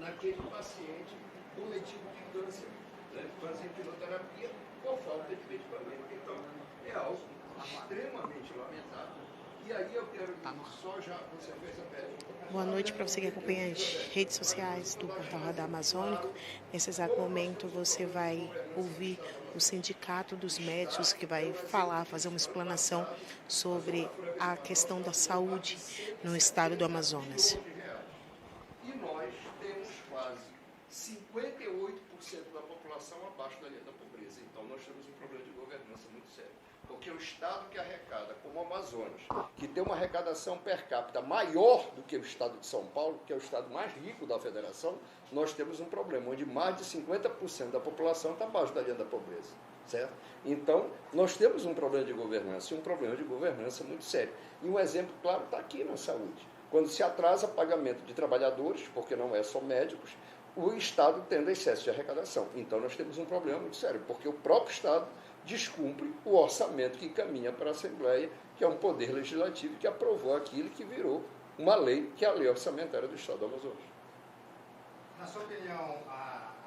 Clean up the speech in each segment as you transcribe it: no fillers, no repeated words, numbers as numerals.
naquele paciente com letivo de câncer, né, fazendo quimioterapia por falta de medicamento. Então, é algo extremamente lamentável. E aí eu quero só já, você fez a pergunta. Boa noite para você que acompanha as redes sociais do Portal Radar Amazônico. Nesse exato momento você vai ouvir o Sindicato dos Médicos que vai fazer uma explanação sobre a questão da saúde no estado do Amazonas. E nós temos quase 58% da população abaixo da linha da pobreza. Então nós temos um problema de governança muito sério. Porque o estado que arrecada, como o Amazonas, que tem uma arrecadação per capita maior do que o estado de São Paulo, que é o estado mais rico da federação, nós temos um problema, onde mais de 50% da população está abaixo da linha da pobreza, certo? Então, nós temos um problema de governança, e um problema de governança muito sério. E um exemplo claro está aqui na saúde. Quando se atrasa pagamento de trabalhadores, porque não é só médicos, o Estado tendo excesso de arrecadação. Então, nós temos um problema muito sério, porque o próprio Estado descumpre o orçamento que encaminha para a Assembleia, que é um poder legislativo que aprovou aquilo que virou uma lei, que é a lei orçamentária do Estado do Amazonas. Na sua opinião, a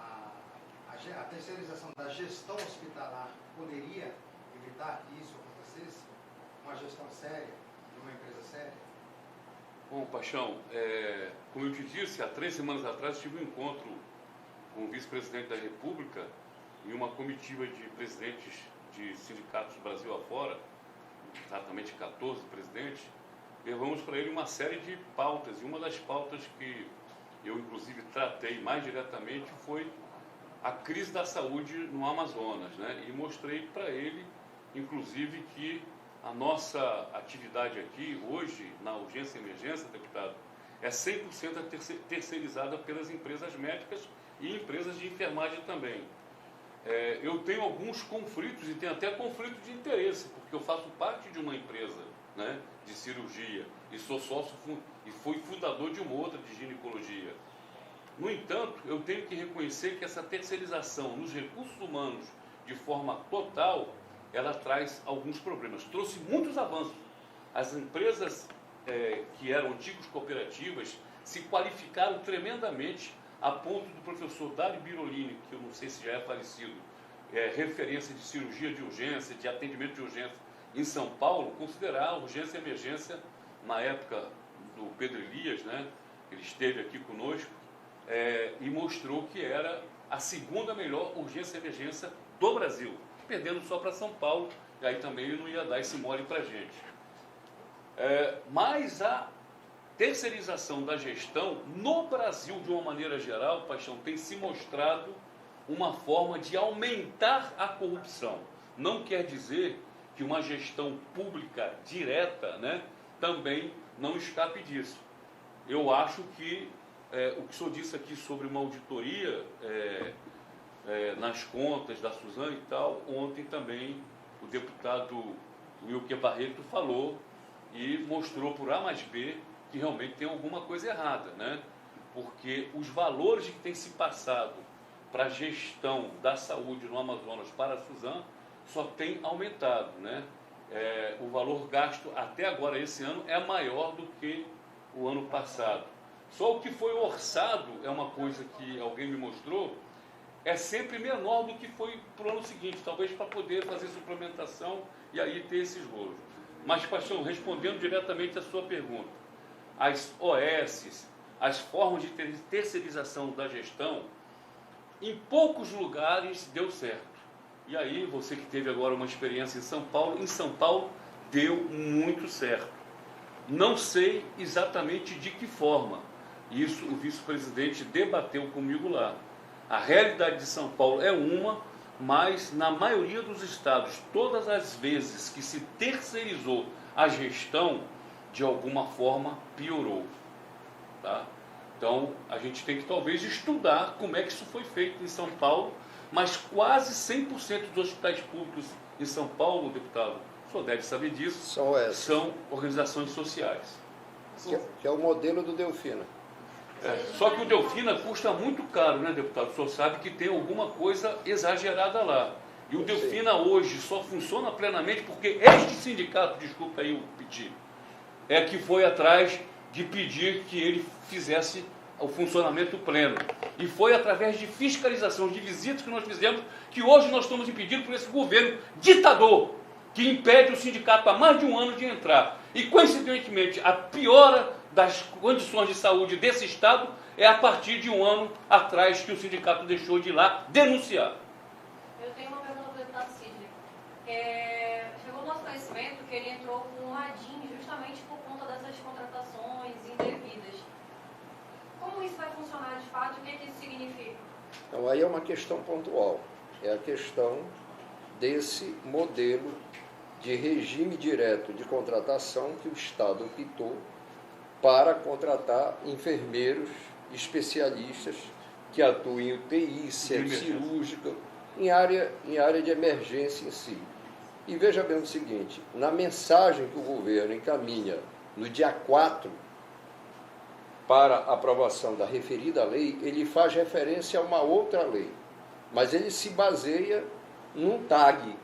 terceirização da gestão hospitalar poderia evitar que isso acontecesse? Uma gestão séria, de uma empresa séria? Bom, Paixão, como eu te disse, há 3 semanas atrás tive um encontro com o vice-presidente da República e uma comitiva de presidentes de sindicatos do Brasil afora, exatamente 14 presidentes. Levamos para ele uma série de pautas, e uma das pautas que eu, inclusive, tratei mais diretamente foi a crise da saúde no Amazonas, né? E mostrei para ele, inclusive, que a nossa atividade aqui, hoje, na urgência e emergência, deputado, é 100% terceirizada pelas empresas médicas e empresas de enfermagem também. Eu tenho alguns conflitos, e tenho até conflito de interesse, porque eu faço parte de uma empresa, né, de cirurgia, e sou sócio e fui fundador de uma outra de ginecologia. No entanto, eu tenho que reconhecer que essa terceirização nos recursos humanos, de forma total, ela traz alguns problemas. Trouxe muitos avanços. As empresas que eram antigas cooperativas se qualificaram tremendamente, a ponto do professor Dário Birolini, que eu não sei se já é falecido, referência de cirurgia de urgência, de atendimento de urgência em São Paulo, considerar a urgência e emergência, na época do Pedro Elias, né? Ele esteve aqui conosco, e mostrou que era a segunda melhor urgência e emergência do Brasil, perdendo só para São Paulo, e aí também ele não ia dar esse mole para a gente. Mas a terceirização da gestão no Brasil, de uma maneira geral, Paixão, tem se mostrado uma forma de aumentar a corrupção. Não quer dizer que uma gestão pública direta, né, também não escape disso. Eu acho que o que o senhor disse aqui sobre uma auditoria nas contas da Suzano e tal, ontem também o deputado Wilker Barreto falou e mostrou por A mais B que realmente tem alguma coisa errada, né? Porque os valores que têm se passado para a gestão da saúde no Amazonas para a Suzano só tem aumentado, né? O valor gasto até agora, esse ano, é maior do que o ano passado. Só o que foi orçado, é uma coisa que alguém me mostrou, é sempre menor do que foi para o ano seguinte, talvez para poder fazer suplementação e aí ter esses rolos. Mas, Paixão, respondendo diretamente à sua pergunta, as OS, as formas de terceirização da gestão, em poucos lugares deu certo. E aí, você que teve agora uma experiência em São Paulo deu muito certo. Não sei exatamente de que forma. Isso o vice-presidente debateu comigo lá. A realidade de São Paulo é uma, mas na maioria dos estados, todas as vezes que se terceirizou a gestão, de alguma forma piorou. Tá? Então, a gente tem que talvez estudar como é que isso foi feito em São Paulo, mas quase 100% dos hospitais públicos em São Paulo, deputado, o senhor deve saber disso, são organizações sociais. Que é o modelo do Delfina. Só que o Delfina custa muito caro, né, deputado? O senhor sabe que tem alguma coisa exagerada lá. E o Delfina hoje só funciona plenamente porque este sindicato, desculpa aí o pedir, que foi atrás de pedir que ele fizesse o funcionamento pleno. E foi através de fiscalização, de visitas que nós fizemos, que hoje nós estamos impedidos por esse governo ditador, que impede o sindicato há mais de um ano de entrar. E, coincidentemente, a piora das condições de saúde desse Estado é a partir de um ano atrás que o sindicato deixou de ir lá denunciar. Eu tenho uma pergunta para o deputado Sidney. Chegou ao nosso conhecimento que ele entrou com um radinho justamente por conta dessas contratações indevidas. Como isso vai funcionar de fato e o que isso significa? Então, aí é uma questão pontual. É a questão desse modelo de regime direto de contratação que o Estado optou para contratar enfermeiros especialistas que atuam em UTI, centro cirúrgico, em área de emergência em si. E veja bem o seguinte, na mensagem que o governo encaminha no dia 4 para a aprovação da referida lei, ele faz referência a uma outra lei, mas ele se baseia num TAG,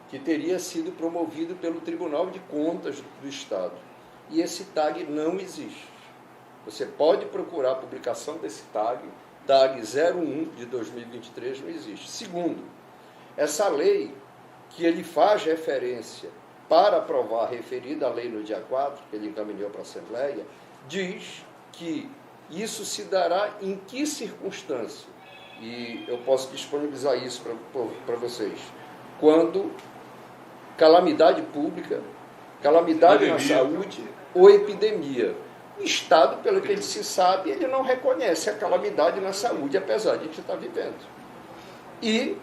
que teria sido promovido pelo Tribunal de Contas do Estado. E esse TAG não existe. Você pode procurar a publicação desse TAG 01 de 2023, não existe. Segundo, essa lei que ele faz referência para aprovar a referida lei no dia 4, que ele encaminhou para a Assembleia, diz que isso se dará em que circunstância? E eu posso disponibilizar isso para vocês. Quando calamidade pública, calamidade na saúde ou epidemia. O Estado, pelo que ele se sabe, ele não reconhece a calamidade na saúde, apesar de a gente estar vivendo. E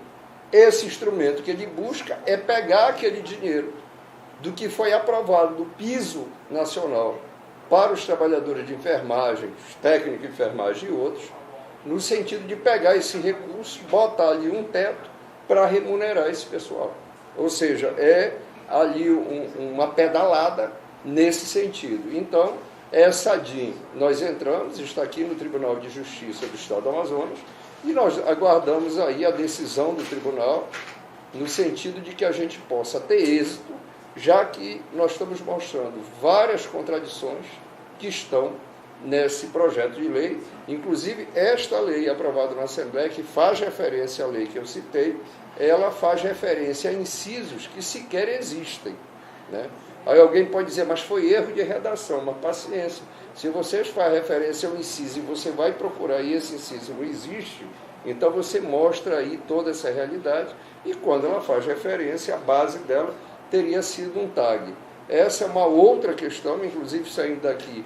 esse instrumento que ele busca é pegar aquele dinheiro do que foi aprovado do piso nacional para os trabalhadores de enfermagem, os técnicos de enfermagem e outros, no sentido de pegar esse recurso, botar ali um teto para remunerar esse pessoal. Ou seja, é ali uma pedalada nesse sentido. Então, essa DIN, nós entramos, está aqui no Tribunal de Justiça do Estado do Amazonas, e nós aguardamos aí a decisão do tribunal, no sentido de que a gente possa ter êxito, já que nós estamos mostrando várias contradições que estão nesse projeto de lei, inclusive esta lei aprovada na Assembleia, que faz referência à lei que eu citei, ela faz referência a incisos que sequer existem, né? Aí alguém pode dizer, mas foi erro de redação, mas paciência. Se vocês fazem referência ao inciso e você vai procurar e esse inciso não existe, então você mostra aí toda essa realidade e quando ela faz referência, a base dela teria sido um TAG. Essa é uma outra questão, inclusive saindo daqui,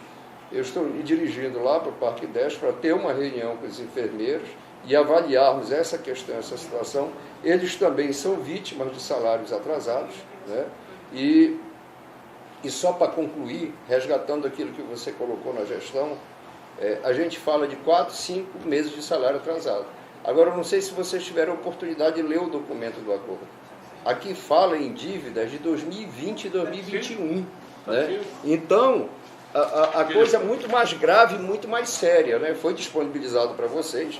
eu estou me dirigindo lá para o Parque 10 para ter uma reunião com os enfermeiros e avaliarmos essa questão, essa situação. Eles também são vítimas de salários atrasados, né? E só para concluir, resgatando aquilo que você colocou na gestão, a gente fala de 4, 5 meses de salário atrasado. Agora, eu não sei se vocês tiveram a oportunidade de ler o documento do acordo. Aqui fala em dívidas de 2020 e 2021. Né? Então, a coisa é muito mais grave, muito mais séria. Né? Foi disponibilizado para vocês.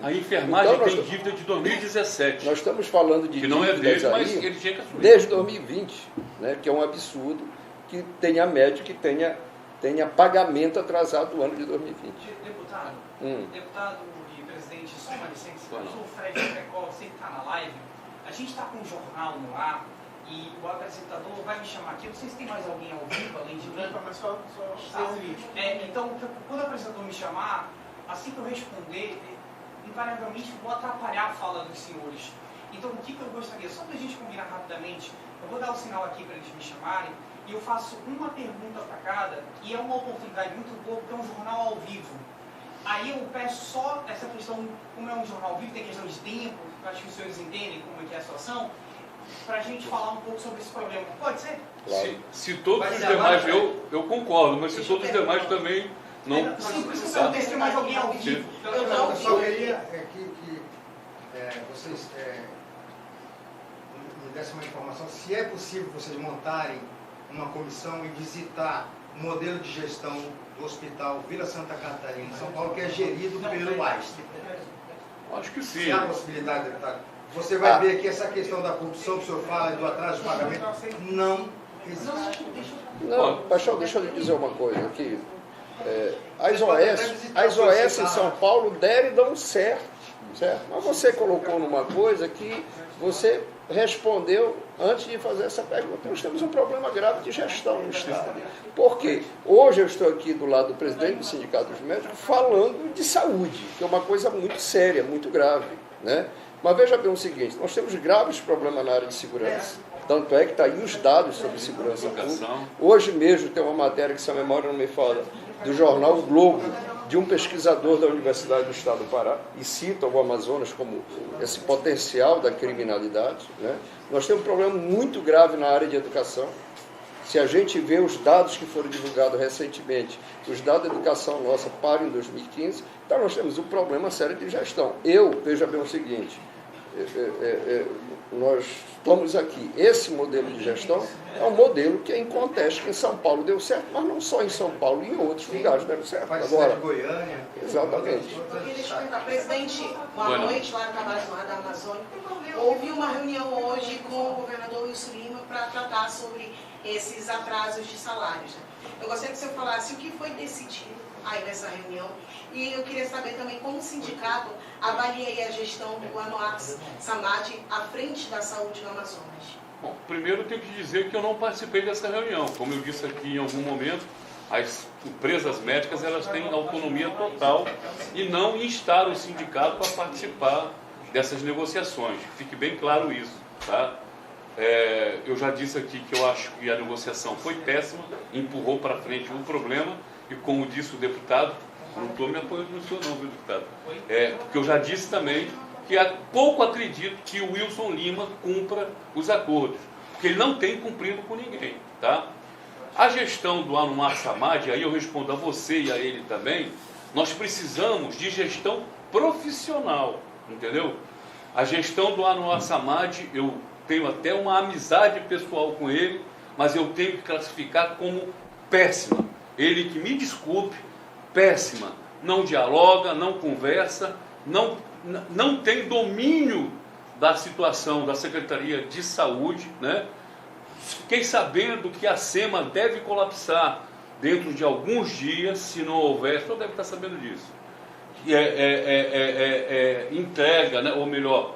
A enfermagem então, tem dívida de 2017. Nós estamos falando de que não é dele, aí, mas ele tinha que assumir. Desde 2020, né? Que é um absurdo que tenha médico que tenha pagamento atrasado do ano de 2020. Deputado, deputado e presidente, só uma licença, eu sou o Fred Precol, sempre está na live. A gente está com um jornal no ar e o apresentador vai me chamar aqui. Não sei se tem mais alguém ao vivo, além de mim. Mas só então, quando o apresentador me chamar, assim que eu responder, invariavelmente vou atrapalhar a fala dos senhores. Então, o que eu gostaria, só para a gente combinar rapidamente, eu vou dar o sinal aqui para eles me chamarem, e eu faço uma pergunta para cada, e é uma oportunidade muito boa, porque é um jornal ao vivo. Aí eu peço só essa questão, como é um jornal ao vivo, tem questão de tempo, acho que os senhores entendem como é que é a situação, para a gente falar um pouco sobre esse problema. Pode ser? Claro. Se todos os demais, eu concordo, mas se todos os demais também não... Sim, precisa saber se tem mais alguém ao vivo. Eu só queria que vocês me dessem uma informação, se é possível vocês montarem uma comissão e visitar o modelo de gestão do Hospital Vila Santa Catarina, em São Paulo, que é gerido pelo Einstein. Acho que sim. Se há possibilidade, deputado, você vai ver que essa questão da corrupção que o senhor fala e do atraso de pagamento não existe. Não, Paixão, deixa eu lhe dizer uma coisa aqui. As OS em São Paulo deram e dão certo. Mas você colocou numa coisa que você respondeu antes de fazer essa pergunta. Nós temos um problema grave de gestão no Estado. Por quê? Hoje eu estou aqui do lado do presidente do Sindicato dos Médicos falando de saúde, que é uma coisa muito séria, muito grave, né? Mas veja bem o seguinte, nós temos graves problemas na área de segurança. Tanto é que está aí os dados sobre segurança pública. Hoje mesmo tem uma matéria que, se a memória não me falha, do jornal o Globo, de um pesquisador da Universidade do Estado do Pará, e cita o Amazonas como esse potencial da criminalidade, né? Nós temos um problema muito grave na área de educação. Se a gente vê os dados que foram divulgados recentemente, os dados da educação nossa param em 2015, então nós temos um problema sério de gestão. Veja bem o seguinte, nós estamos aqui, esse modelo de gestão é um modelo que é inconteste, que em São Paulo deu certo, mas não só em São Paulo, em outros lugares deram certo. Agora, Goiânia. Exatamente. Eu queria te perguntar, presidente, boa noite, lá no Trabalho da Amazônia. Houve uma reunião hoje com o governador Wilson Lima para tratar sobre esses atrasos de salários. Eu gostaria que você falasse o que foi decidido aí nessa reunião. E eu queria saber também como o sindicato avalia aí a gestão do Anuax Samad à frente da saúde no Amazonas. Bom, primeiro eu tenho que dizer que eu não participei dessa reunião. Como eu disse aqui em algum momento, as empresas médicas elas têm autonomia total e não instaram o sindicato para participar dessas negociações. Fique bem claro isso, tá? Eu já disse aqui que eu acho que a negociação foi péssima, empurrou para frente um problema e, como disse o deputado, não estou me apoiando no senhor não, viu, deputado? Porque eu já disse também que pouco acredito que o Wilson Lima cumpra os acordos, porque ele não tem cumprido com ninguém, tá? A gestão do Anuax Samad, aí eu respondo a você e a ele também, nós precisamos de gestão profissional, entendeu? A gestão do Anuax Samad, eu tenho até uma amizade pessoal com ele, mas eu tenho que classificar como péssima. Ele que me desculpe, péssima. Não dialoga, não conversa, não tem domínio da situação da Secretaria de Saúde, né? Fiquei sabendo que a SEMA deve colapsar dentro de alguns dias, se não houver, o senhor deve estar sabendo disso. Entrega, né? Ou melhor,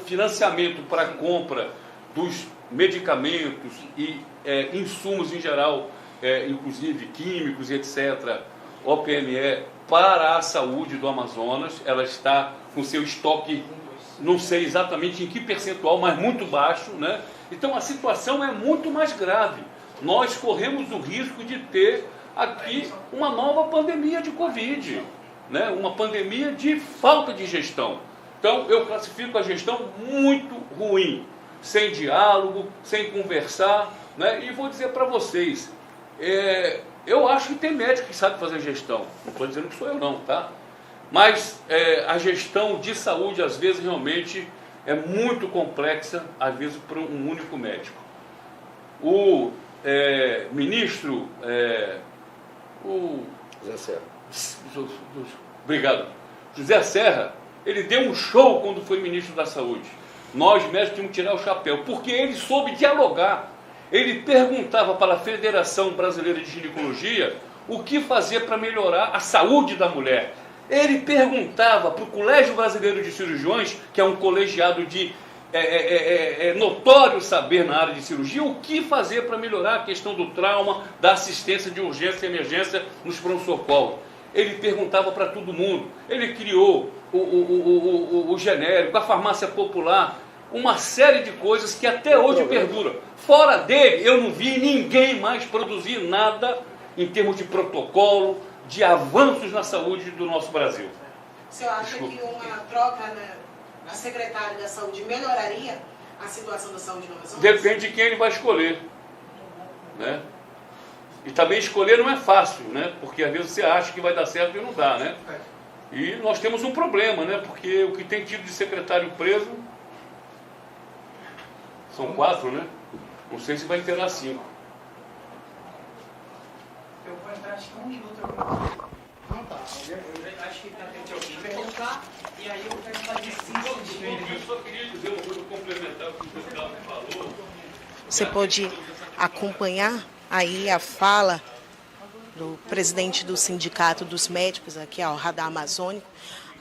financiamento para a compra dos medicamentos e insumos em geral, inclusive químicos e etc., OPME, para a saúde do Amazonas. Ela está com seu estoque, não sei exatamente em que percentual, mas muito baixo, né? Então a situação é muito mais grave. Nós corremos o risco de ter aqui uma nova pandemia de Covid, né? Uma pandemia de falta de gestão. Então eu classifico a gestão muito ruim, sem diálogo, sem conversar, né? E vou dizer para vocês, eu acho que tem médico que sabe fazer gestão, não estou dizendo que sou eu não, tá? Mas a gestão de saúde às vezes realmente é muito complexa, às vezes para um único médico. O ministro, José Serra. Obrigado. José Serra, ele deu um show quando foi ministro da Saúde. Nós médicos tínhamos que tirar o chapéu, porque ele soube dialogar. Ele perguntava para a Federação Brasileira de Ginecologia o que fazer para melhorar a saúde da mulher. Ele perguntava para o Colégio Brasileiro de Cirurgiões, que é um colegiado de notório saber na área de cirurgia, o que fazer para melhorar a questão do trauma, da assistência de urgência e emergência nos pronto-socorro. Ele perguntava para todo mundo. Ele criou o genérico, a farmácia popular, uma série de coisas que até hoje perduram. Fora dele, eu não vi ninguém mais produzir nada em termos de protocolo, de avanços na saúde do nosso Brasil. O senhor acha que uma troca na secretária da Saúde melhoraria a situação da saúde no Amazonas? Depende de quem ele vai escolher, né? E também escolher não é fácil, né? Porque às vezes você acha que vai dar certo e não dá, né? E nós temos um problema, né? Porque o que tem tido de secretário preso são 4, né? Não sei se vai ter 5. Eu vou entrar, acho que 1 minuto. Não tá. Eu acho que tá tendo alguém perguntar, e aí eu quero fazer 5 minutos. Eu só queria dizer uma coisa complementar ao que o Gustavo falou. Você pode acompanhar aí a fala do presidente do Sindicato dos Médicos, aqui ao Radar Amazônico,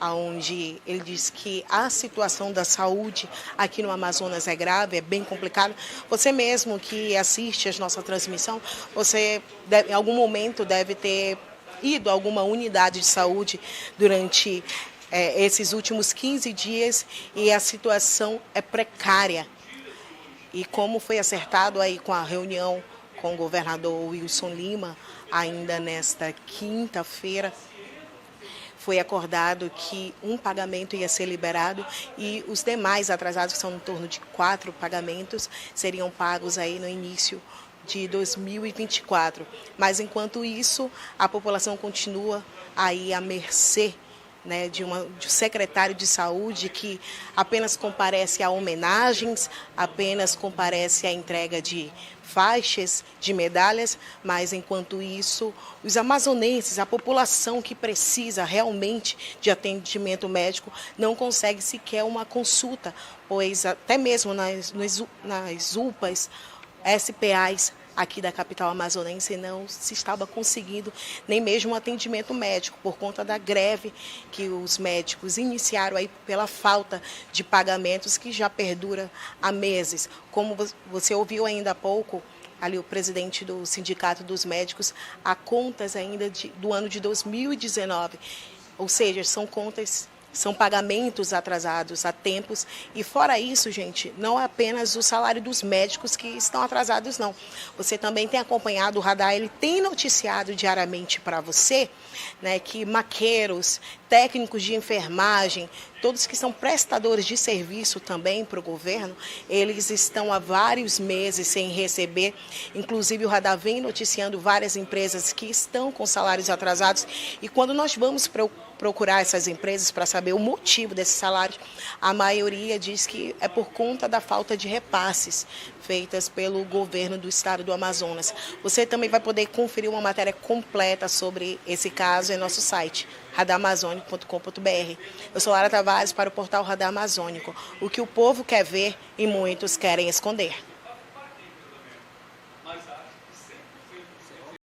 onde ele diz que a situação da saúde aqui no Amazonas é grave, é bem complicada. Você mesmo que assiste a nossa transmissão, você em algum momento deve ter ido a alguma unidade de saúde durante esses últimos 15 dias e a situação é precária. E como foi acertado aí com a reunião com o governador Wilson Lima, ainda nesta quinta-feira, foi acordado que um pagamento ia ser liberado e os demais atrasados, que são em torno de 4 pagamentos, seriam pagos aí no início de 2024. Mas, enquanto isso, a população continua aí à mercê, né, de um secretário de saúde que apenas comparece a homenagens, apenas comparece à entrega de faixas, de medalhas, mas enquanto isso, os amazonenses, a população que precisa realmente de atendimento médico, não consegue sequer uma consulta, pois até mesmo nas UPAs, SPAs, aqui da capital amazonense não se estava conseguindo nem mesmo um atendimento médico por conta da greve que os médicos iniciaram aí pela falta de pagamentos que já perdura há meses. Como você ouviu ainda há pouco, ali o presidente do Sindicato dos Médicos, há contas ainda do ano de 2019, ou seja, são pagamentos atrasados há tempos. E fora isso, gente, não é apenas o salário dos médicos que estão atrasados, não. Você também tem acompanhado o Radar, ele tem noticiado diariamente para você, né, que maqueiros, técnicos de enfermagem, todos que são prestadores de serviço também para o governo, eles estão há vários meses sem receber. Inclusive, o Radar vem noticiando várias empresas que estão com salários atrasados. E quando nós vamos procurar essas empresas para saber o motivo desses salários, a maioria diz que é por conta da falta de repasses feitas pelo governo do estado do Amazonas. Você também vai poder conferir uma matéria completa sobre esse caso em nosso site, radaramazônico.com.br. Eu sou Lara Tavares para o portal Radar Amazônico. O que o povo quer ver e muitos querem esconder.